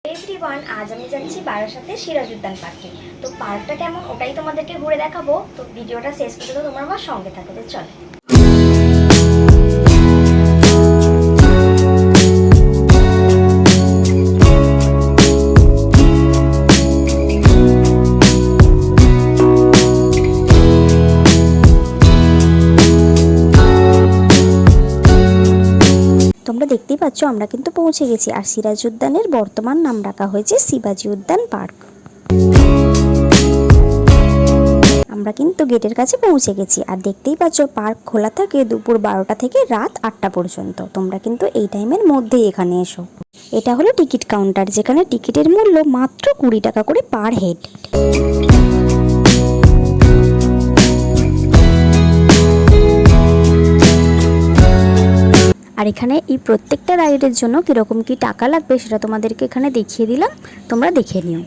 Everyone, আজ আমি যাচ্ছি বারাসাতে সিরাজ উদ্যান পার্কে। তো পার্কটা কেমন ওটাই তোমাদেরকে ঘুরে দেখাবো। তো ভিডিওটা শেষ পর্যন্ত তোমরা আমার সঙ্গে থাকো। তো চলো। তোমরা দেখতেই পাচ্ছ আমরা কিন্তু পৌঁছে গেছি। আর সিরাজ উদ্যানের বর্তমান নাম রাখা হয়েছে শিবাজি উদ্যান পার্ক। আমরা কিন্তু গেটের কাছে পৌঁছে গেছি। আর দেখতেই পাচ্ছ পার্ক খোলা থাকে দুপুর 12টা থেকে রাত 8টা পর্যন্ত। তোমরা কিন্তু এই টাইমের মধ্যেই এখানে এসো। এটা হলো টিকিট কাউন্টার, যেখানে টিকিটের মূল্য মাত্র 20 টাকা করে পার হেড। আর এখানে এই প্রত্যেকটা রাইডের জন্য কীরকম কী টাকা লাগবে সেটা তোমাদেরকে এখানে দেখিয়ে দিলাম, তোমরা দেখে নিও।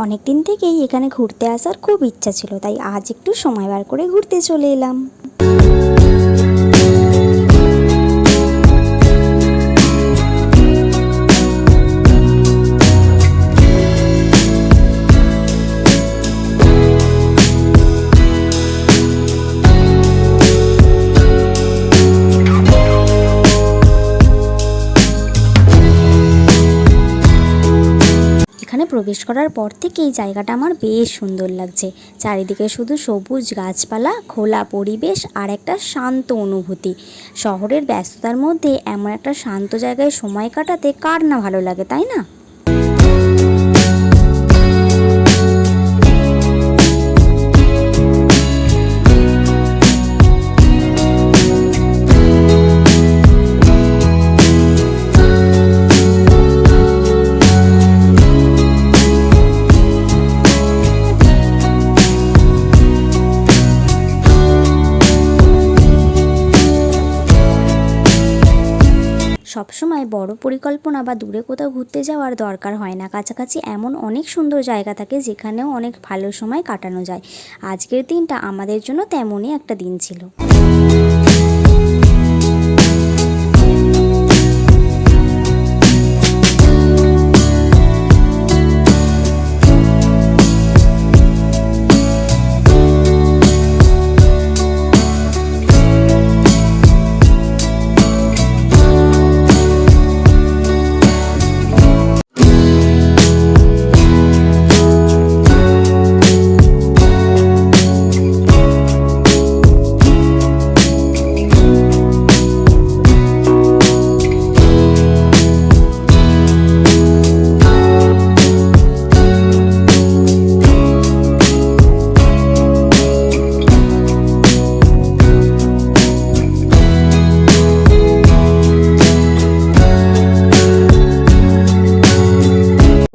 অনেকদিন থেকেই এখানে ঘুরতে আসার খুব ইচ্ছা ছিল, তাই আজ একটু সময় বার করে ঘুরতে চলে এলাম। প্রবেশ করার পর থেকে এই জায়গাটা আমার বেশ সুন্দর লাগছে। চারিদিকে শুধু সবুজ গাছপালা, খোলা পরিবেশ আর একটা শান্ত অনুভূতি। শহরের ব্যস্ততার মধ্যে এমন একটা শান্ত জায়গায় সময় কাটাতে কার না ভালো লাগে, তাই না? সবসময় বড় পরিকল্পনা বা দূরে কোথাও ঘুরতে যাওয়ার দরকার হয় না। কাছাকাছি এমন অনেক সুন্দর জায়গা থাকে যেখানেও অনেক ভালো সময় কাটানো যায়। আজকের দিনটা আমাদের জন্য তেমনই একটা দিন ছিল।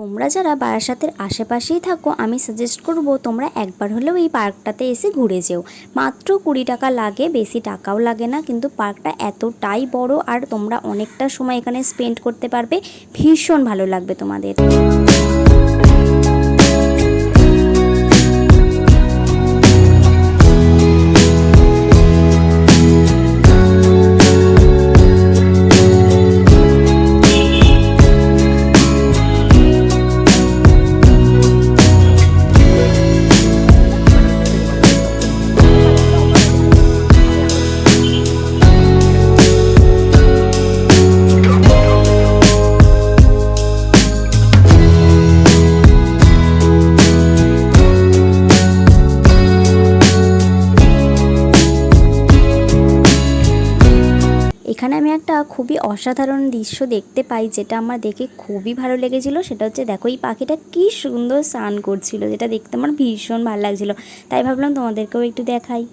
তোমরা যারা বারাসাতের আশেপাশেই থাকো, আমি সাজেস্ট করব তোমরা একবার হলেও এই পার্কটাতে এসে ঘুরে যেও। মাত্র 20 টাকা লাগে, বেশি টাকাও লাগে না। কিন্তু পার্কটা এতটাই বড় আর তোমরা অনেকটা সময় এখানে স্পেন্ড করতে পারবে। ভীষণ ভালো লাগবে তোমাদের। এখানে আমি একটা খুবই অসাধারণ দৃশ্য দেখতে পাই, যেটা আমার দেখে খুবই ভালো লেগেছিল। সেটা হচ্ছে, দেখো এই পাখিটা কি সুন্দর স্নান করছিল, যেটা দেখতে আমার ভীষণ ভালো লাগছিল। তাই ভাবলাম তোমাদেরকেও একটু দেখাই।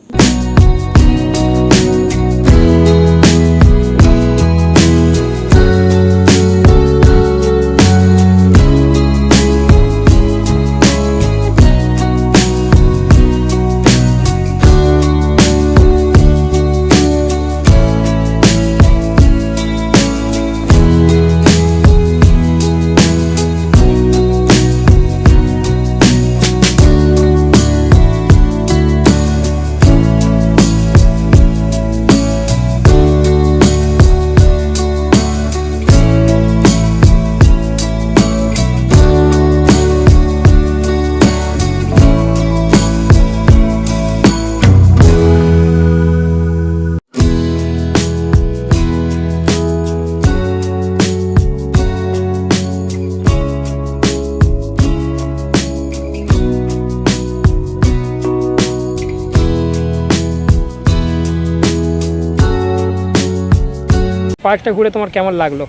পার্কটা ঘুরে তোমার কেমন লাগলো?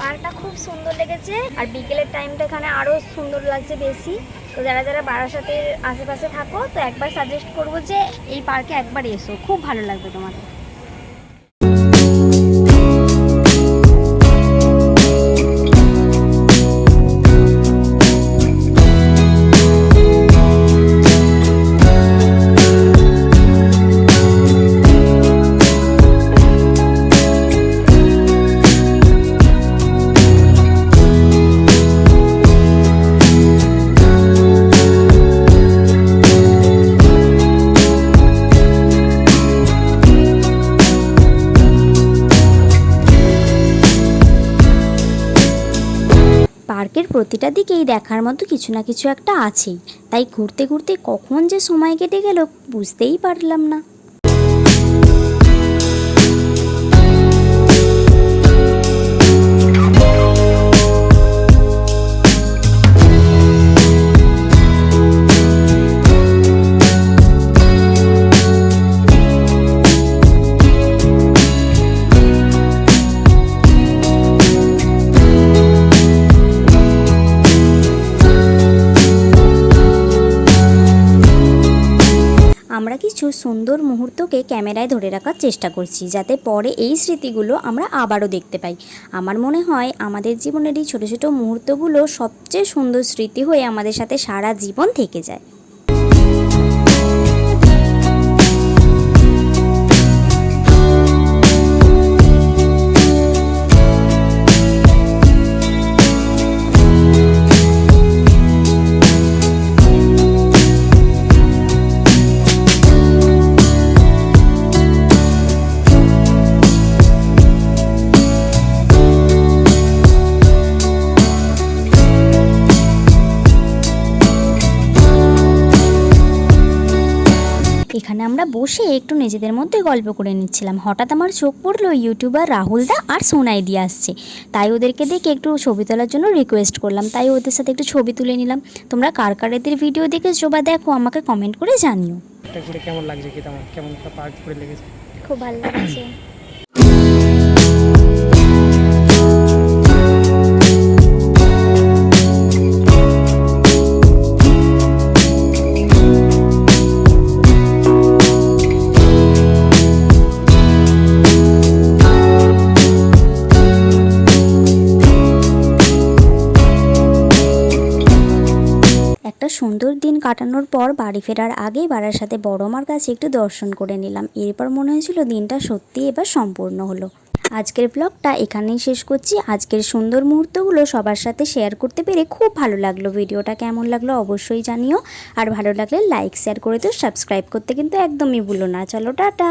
পার্কটা খুব সুন্দর লেগেছে, আর বিকেলের টাইমটা এখানে আরও সুন্দর লাগছে বেশি। তো যারা যারা বারাসাতের আশেপাশে থাকো তো একবার সাজেস্ট করবো যে এই পার্কে একবার এসো, খুব ভালো লাগবে তোমাদের। পার্কের প্রতিটা দিকেই দেখার মতো কিছু না কিছু একটা আছেই, তাই ঘুরতে ঘুরতে কখন যে সময় কেটে গেল বুঝতেই পারলাম না। আমরা কিছু সুন্দর মুহূর্তকে ক্যামেরায় ধরে রাখার চেষ্টা করছি, যাতে পরে এই স্মৃতিগুলো আমরা আবারও দেখতে পাই। আমার মনে হয় আমাদের জীবনের এই ছোটো ছোটো মুহূর্তগুলো সবচেয়ে সুন্দর স্মৃতি হয়ে আমাদের সাথে সারা জীবন থেকে যায়। এখানে আমরা বসে একটু নিজেদের মধ্যে গল্প করে নিচ্ছিলাম। হঠাৎ আমার চোখ পড়লো ইউটিউবার রাহুলদা আর সোনাইদি আসছে, তাই ওদেরকে দেখে একটু ছবি তোলার জন্য রিকোয়েস্ট করলাম, তাই ওদের সাথে একটু ছবি তুলে নিলাম। তোমরা কার কার এদের ভিডিও দেখেছো বা দেখো আমাকে কমেন্ট করে জানিও। এটা ঘুরে কেমন লাগছে, কি তোমার কেমন একটা পার্ক ঘুরে লেগেছে? খুব ভালো লাগছে। একটা সুন্দর দিন কাটানোর পর বাড়ি ফেরার আগে বারাসাতে বড় মার কাছে একটু দর্শন করে নিলাম। এরপর মনে হয়েছিল দিনটা সত্যি এবার সম্পূর্ণ হলো। আজকের ব্লগটা এখানেই শেষ করছি। আজকের সুন্দর মুহূর্তগুলো সবার সাথে শেয়ার করতে পেরে খুব ভালো লাগলো। ভিডিওটা কেমন লাগলো অবশ্যই জানিও, আর ভালো লাগলে লাইক শেয়ার করে দিও, সাবস্ক্রাইব করতে কিন্তু একদমই ভুলো না। চলো টাটা।